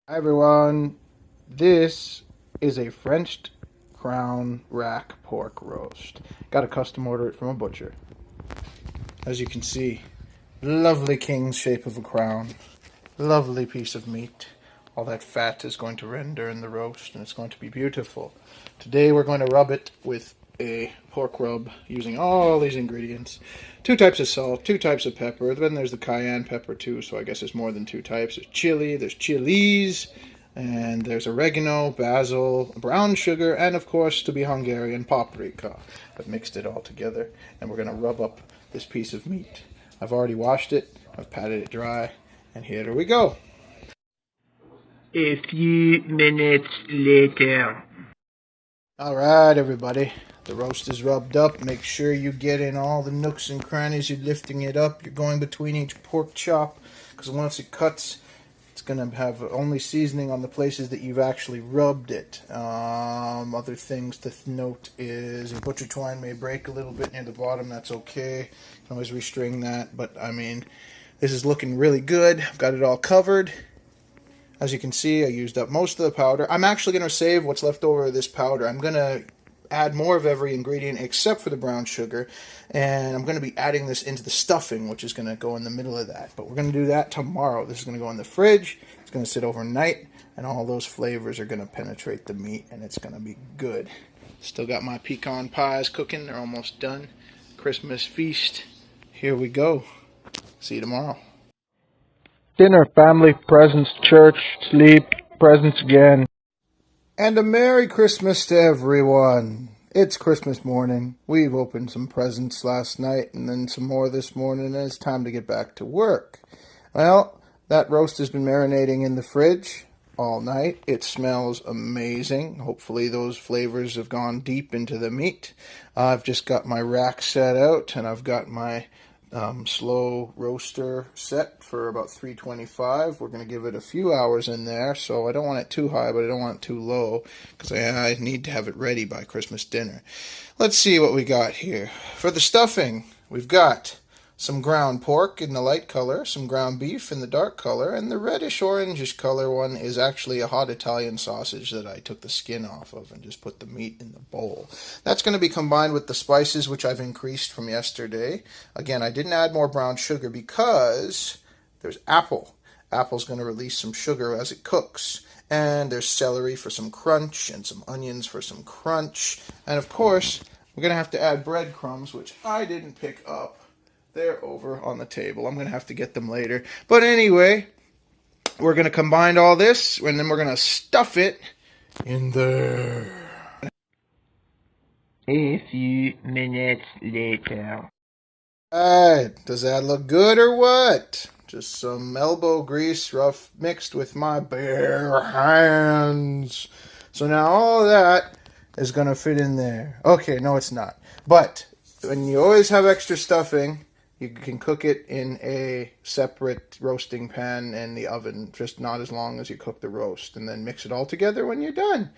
Hi everyone, this is a French crown rack pork roast. Got a custom order it from a butcher. As you can see, lovely king's shape of a crown, lovely piece of meat. All that fat is going to render in the roast and it's going to be beautiful. Today we're going to rub it with a pork rub using all these ingredients. Two types of salt, two types of pepper, then there's the cayenne pepper too, so I guess there's more than two types. There's chili, there's chilies, and there's oregano, basil, brown sugar, and of course, to be Hungarian, paprika. I've mixed it all together, and we're going to rub up this piece of meat. I've already washed it, I've patted it dry, and here we go. A few minutes later. Alright, everybody. The roast is rubbed up. Make sure you get in all the nooks and crannies. You're lifting it up. You're going between each pork chop, because once it cuts, it's going to have only seasoning on the places that you've actually rubbed it. Other things to note is your butcher twine may break a little bit near the bottom. That's okay. You can always restring that. But, I mean, this is looking really good. I've got it all covered. As you can see, I used up most of the powder. I'm actually going to save what's left over of this powder. I'm going to add more of every ingredient except for the brown sugar. And I'm going to be adding this into the stuffing, which is going to go in the middle of that. But we're going to do that tomorrow. This is going to go in the fridge. It's going to sit overnight. And all those flavors are going to penetrate the meat. And it's going to be good. Still got my pecan pies cooking. They're almost done. Christmas feast. Here we go. See you tomorrow. Dinner, family, presents, church, sleep, presents again. And a Merry Christmas to everyone. It's Christmas morning. We've opened some presents last night and then some more this morning, and it's time to get back to work. Well, that roast has been marinating in the fridge all night. It smells amazing. Hopefully those flavors have gone deep into the meat. I've just got my rack set out, and I've got my slow roaster set for about 325. We're going to give it a few hours in there, so I don't want it too high, but I don't want it too low, because I need to have it ready by Christmas dinner. Let's see what we got here. For the stuffing, we've got some ground pork in the light color, some ground beef in the dark color, and the reddish-orangish color one is actually a hot Italian sausage that I took the skin off of and just put the meat in the bowl. That's going to be combined with the spices, which I've increased from yesterday. Again, I didn't add more brown sugar because there's apple. Apple's going to release some sugar as it cooks. And there's celery for some crunch, and some onions for some crunch. And of course, we're going to have to add breadcrumbs, which I didn't pick up. They're over on the table. I'm going to have to get them later. But anyway, we're going to combine all this, and then we're going to stuff it in there. A few minutes later. Alright, does that look good or what? Just some elbow grease rough mixed with my bare hands. So now all of that is going to fit in there. Okay, no it's not. But when you always have extra stuffing, you can cook it in a separate roasting pan in the oven, just not as long as you cook the roast, and then mix it all together when you're done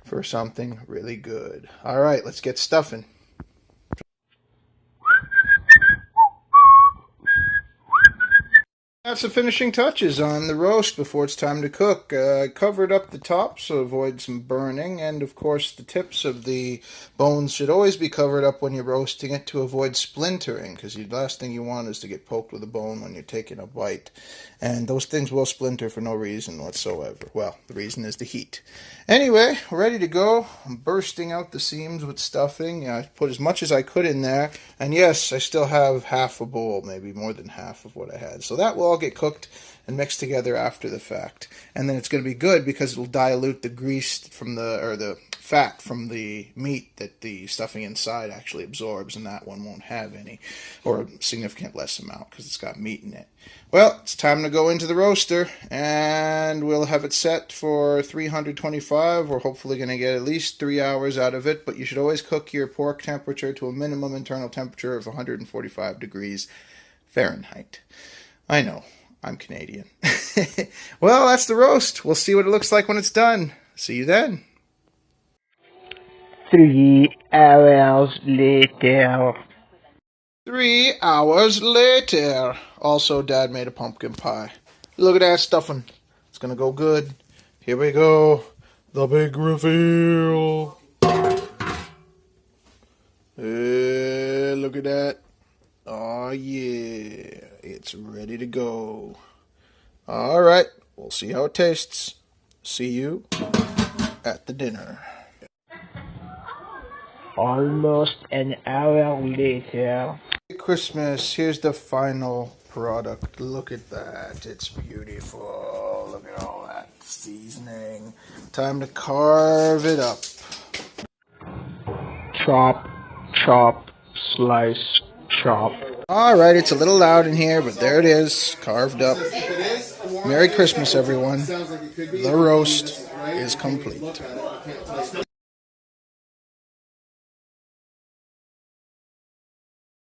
for something really good. All right, let's get stuffing. That's the finishing touches on the roast before it's time to cook. I covered up the top so avoid some burning, and of course the tips of the bones should always be covered up when you're roasting it to avoid splintering, because the last thing you want is to get poked with a bone when you're taking a bite. And those things will splinter for no reason whatsoever. Well, the reason is the heat. Anyway, we're ready to go. I'm bursting out the seams with stuffing. I put as much as I could in there, and yes, I still have half a bowl, maybe more than half of what I had. So that will all get cooked and mixed together after the fact. And then it's going to be good because it'll dilute the grease from the fat from the meat that the stuffing inside actually absorbs, and that one won't have any, or a significant less amount because it's got meat in it. Well, it's time to go into the roaster, and we'll have it set for 325. We're hopefully going to get at least 3 hours out of it, but you should always cook your pork temperature to a minimum internal temperature of 145 degrees Fahrenheit. I know, I'm Canadian. Well, that's the roast. We'll see what it looks like when it's done. See you then. 3 hours later. 3 hours later. Also, Dad made a pumpkin pie. Look at that stuffing. It's going to go good. Here we go. The big reveal. Look at that. Oh, yeah. It's ready to go. All right. We'll see how it tastes. See you at the dinner. Almost an hour later. Christmas. Here's the final product. Look at that. It's beautiful. Look at all that seasoning. Time to carve it up. Chop, chop, slice, chop. All right, it's a little loud in here, but there it is, carved up. Merry Christmas, everyone. The roast is complete.